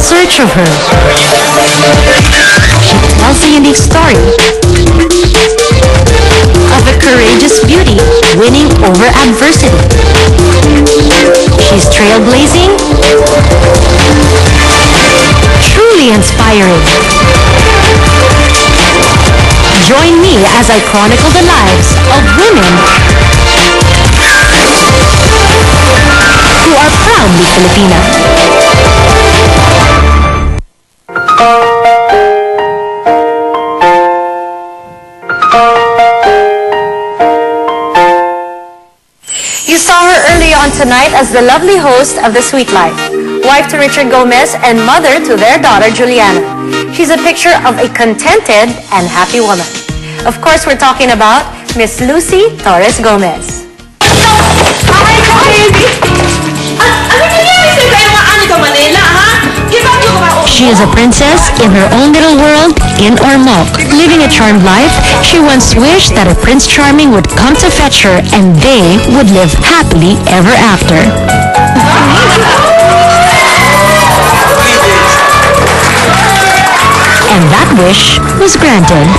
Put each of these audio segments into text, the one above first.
search of her. She tells a unique story of a courageous beauty winning over adversity. She's trailblazing, truly inspiring. Join me as I chronicle the lives of women who are proudly Filipina. You saw her early on tonight as the lovely host of The Sweet Life, wife to Richard Gomez and mother to their daughter Juliana. She's a picture of a contented and happy woman. Of course, we're talking about Miss Lucy Torres Gomez. She is a princess in her own little world in Muhlach. Living a charmed life, she once wished that a Prince Charming would come to fetch her and they would live happily ever after. And that wish was granted.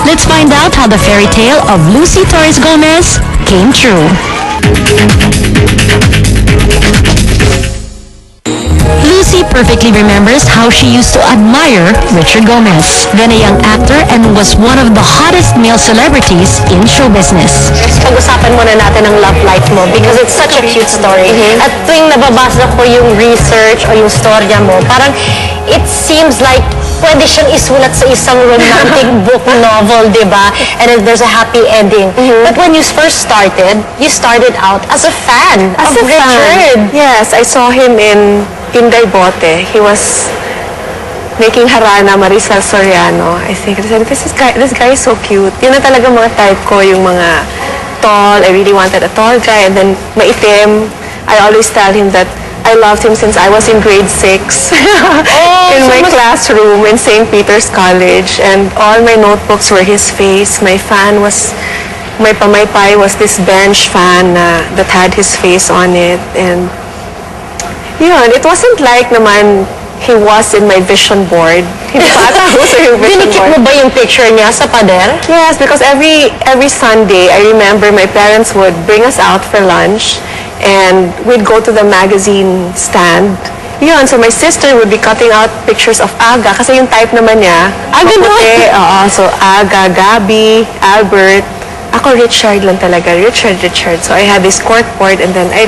Let's find out how the fairy tale of Lucy Torres Gomez came true. Lucy perfectly remembers how she used to admire Richard Gomez, then a young actor and was one of the hottest male celebrities in show business. Pag-usapan muna natin ang love life mo because it's such a cute story. At tuwing nababasa ko yung research o yung storya mo, parang it seems like pwede siyang isulat sa isang romantic book novel, di ba? And there's a happy ending. But when you first started, you started out as a fan of Richard. Yes, I saw him in Inday Bote. He was making Harana Marisol Soriano. I think I said, this guy is so cute. Yun na talaga mga type ko, yung mga tall. I really wanted a tall guy. And then maitim. I always tell him that I loved him since I was in grade 6 in my classroom in St. Peter's College. And all my notebooks were his face. My fan was, my pamaypay was this bench fan that had his face on it. And yun, it wasn't like naman he was in my vision board. Hindi pa ata ako sa yung vision Dinikit board. mo ba yung picture niya sa pader? Yes, because every Sunday, I remember my parents would bring us out for lunch and we'd go to the magazine stand. Yun, so my sister would be cutting out pictures of Aga kasi yung type naman niya. Aga maputi. Oo, so Aga, Gabby, Albert. Ako Richard lang talaga. Richard. So I had this corkboard and then I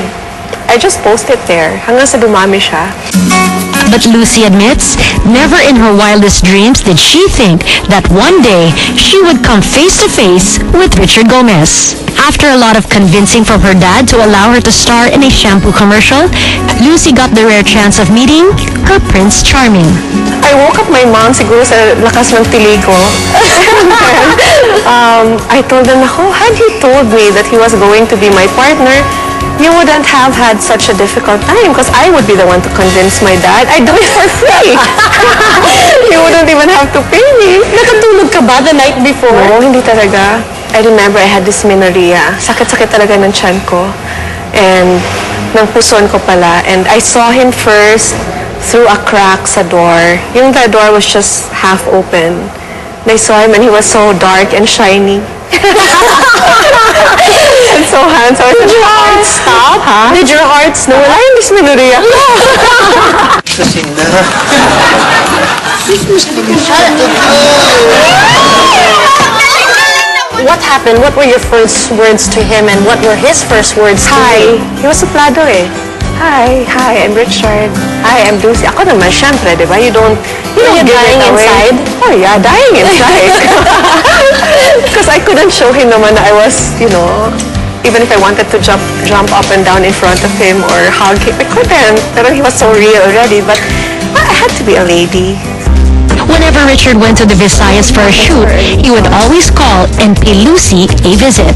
just posted there hanggang sa dumami siya. But Lucy admits, never in her wildest dreams did she think that one day she would come face to face with Richard Gomez. After a lot of convincing from her dad to allow her to star in a shampoo commercial, Lucy got the rare chance of meeting her Prince Charming. I woke up my mom siguro sa lakas ng tiligo. I told them, had he told me that he was going to be my partner, you wouldn't have had such a difficult time because I would be the one to convince my dad. I do it for free. You wouldn't even have to pay me. Nakatulog ka ba the night before? No, hindi talaga. I remember I had dysmenorrhea. Sakit-sakit talaga ng tiyan ko. And ng puson ko pala. And I saw him first through a crack sa door. Yung the door was just half open. And I saw him and he was so dark and shiny. And so handsome. Did your heart stop? Huh? Did your heart stop? Nawala yung dysmenorrhea ko. What happened? What were your first words to him and what were his first words to Hi. you? He was suplado eh. Hi, I'm Richard. Hi, I'm Lucy. Ako naman, syempre, di ba? You don't Were you give dying it away. inside? Oh yeah, dying inside. Because I couldn't show him naman na I was, even if I wanted to jump up and down in front of him or hug him, I couldn't. Pero he was so real already. But I had to be a lady. Whenever Richard went to the Visayas for a shoot, he would always call and pay Lucy a visit.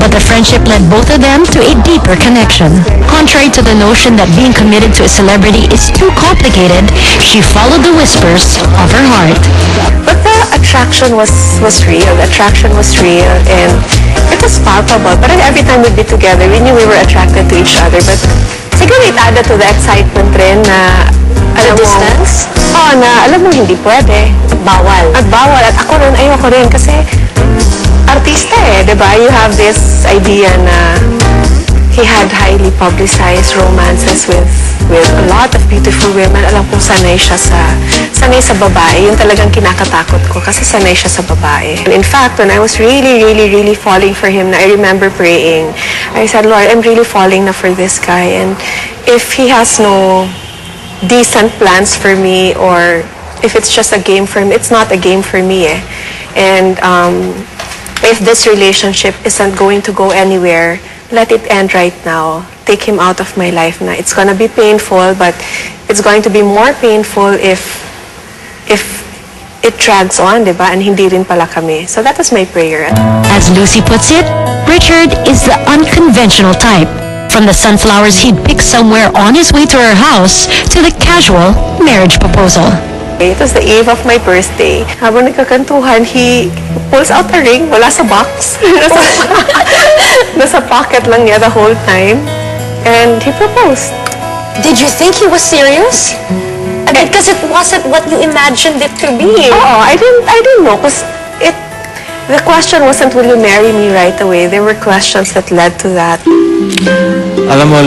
But the friendship led both of them to a deeper connection. Contrary to the notion that being committed to a celebrity is too complicated, she followed the whispers of her heart. But the attraction was real. The attraction was real and it was palpable. But every time we'd be together, we knew we were attracted to each other. But siguro it added to the excitement rin na, alam mo, distance? na, alam mo, hindi pwede. Bawal. At bawal. At ako rin, ayoko rin. Kasi, artista eh, di ba? You have this idea na he had highly publicized romances with a lot of beautiful women. Alam kong sanay sa babae. Yun talagang kinakatakot ko kasi sanay siya sa babae. And in fact, when I was really, really, really falling for him, na I remember praying, I said, Lord, I'm really falling na for this guy. And if he has no decent plans for me, or if it's just a game for me, it's not a game for me eh. And if this relationship isn't going to go anywhere, let it end right now. Take him out of my life na. It's gonna be painful, but it's going to be more painful if it drags on, diba? And hindi rin pala kami. So that was my prayer. As Lucy puts it, Richard is the unconventional type. From the sunflowers he'd pick somewhere on his way to her house to the casual marriage proposal. It was the eve of my birthday. Habang nagkakantuhan, he pulls out a ring, wala sa box. Nasa pocket lang niya the whole time. And he proposed. Did you think he was serious? Because it wasn't what you imagined it to be. Oo, I didn't know. Because the question wasn't, will you marry me right away? There were questions that led to that. Alam mo,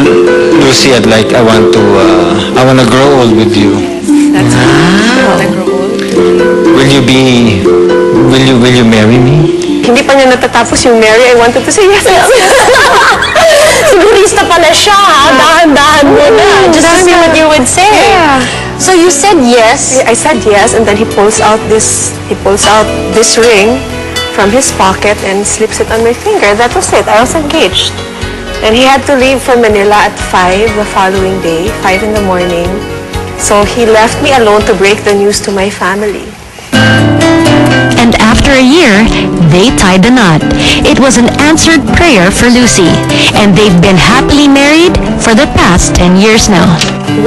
Lucy, I want to grow old with you. That's I wanna grow old. Will you marry me? Hindi pa niya natatapos yung marry. I wanted to say yes. Sigurista pala siya, ha? Dahan-dahan mo na. Just to see what you would say. Yeah. So you said yes. I said yes, and then he pulls out this ring from his pocket and slips it on my finger. That was it. I was engaged. And he had to leave for Manila at 5 the following day, 5 in the morning. So he left me alone to break the news to my family. And after a year, they tied the knot. It was an answered prayer for Lucy, and they've been happily married for the past 10 years now.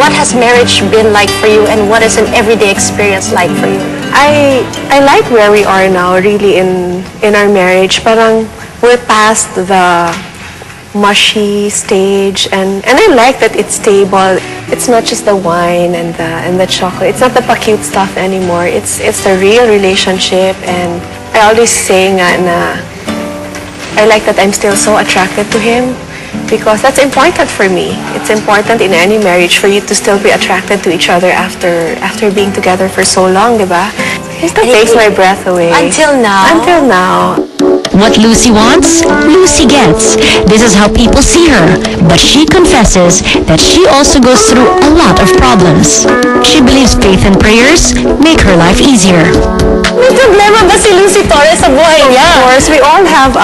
What has marriage been like for you, and what is an everyday experience like for you? I like where we are now, really, in our marriage. Parang we're past the mushy stage, and I like that it's stable. It's not just the wine and the chocolate. It's not the pa-cute stuff anymore. It's the real relationship, and I always say nga na I like that I'm still so attracted to him because that's important for me. It's important in any marriage for you to still be attracted to each other after being together for so long, diba? It still takes my breath away. Until now? Until now. What Lucy wants, Lucy gets. This is how people see her. But she confesses that she also goes through a lot of problems. She believes faith and prayers make her life easier. May problema ba si Lucy Torres sa buhay niya? Of course, we all have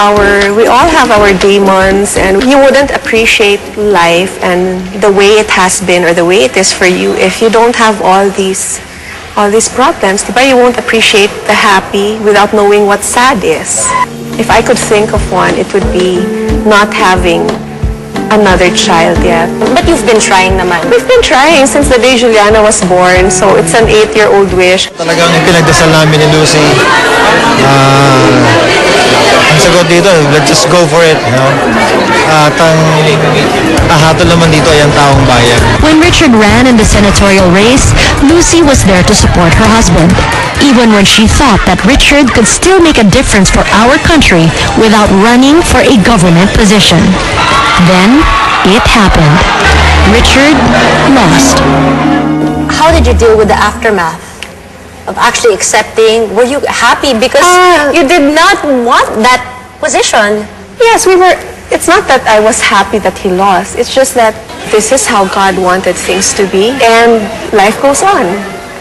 our demons, and you wouldn't appreciate life and the way it has been or the way it is for you if you don't have all these problems. Diba? You won't appreciate the happy without knowing what sad is. If I could think of one, it would be not having another child yet. But you've been trying naman. We've been trying since the day Juliana was born, so it's an 8-year-old wish. Talagang yung pinagdasal namin ni Lucy, ang sagot dito, let's just go for it. You know? At ang ahatol naman dito ay ang taong bayan. When Richard ran in the senatorial race, Lucy was there to support her husband, even when she thought that Richard could still make a difference for our country without running for a government position. Then, it happened. Richard lost. How did you deal with the aftermath of actually accepting? Were you happy because you did not want that position? Yes, we were. It's not that I was happy that he lost. It's just that this is how God wanted things to be, and life goes on.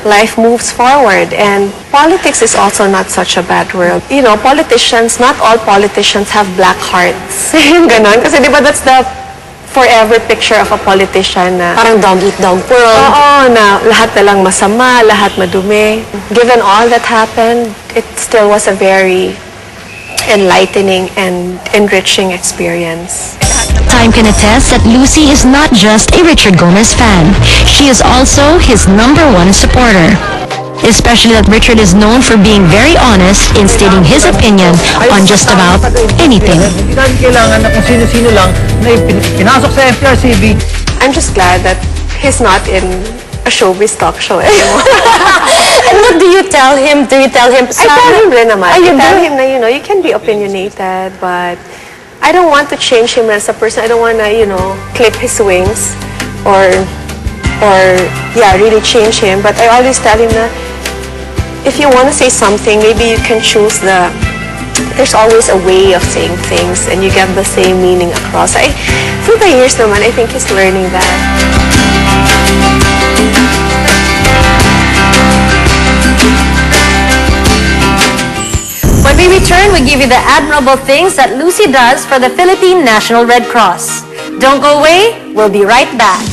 Life moves forward, and politics is also not such a bad world. You know, politicians, not all politicians have black hearts. Ganon. Kasi di ba that's the forever picture of a politician na Parang dog eat dog world. oo, na lahat na lang masama, lahat madumi. Given all that happened, it still was a very enlightening and enriching experience. Time can attest that Lucy is not just a Richard Gomez fan. She is also his #1 supporter. Especially that Richard is known for being very honest in stating his opinion on just about anything. Hindi natin kailangan na kung sino-sino lang na pinasok sa FRCB. I'm just glad that he's not a showbiz talk show anymore. And what do you tell him? Do you tell him, I tell him rin naman. Ay, I you tell do? him na, you can be opinionated, but I don't want to change him as a person. I don't want to, clip his wings or really change him. But I always tell him that if you want to say something, maybe you can choose there's always a way of saying things and you get the same meaning across. Through the years naman, I think he's learning that. When we return, we give you the admirable things that Lucy does for the Philippine National Red Cross. Don't go away, we'll be right back.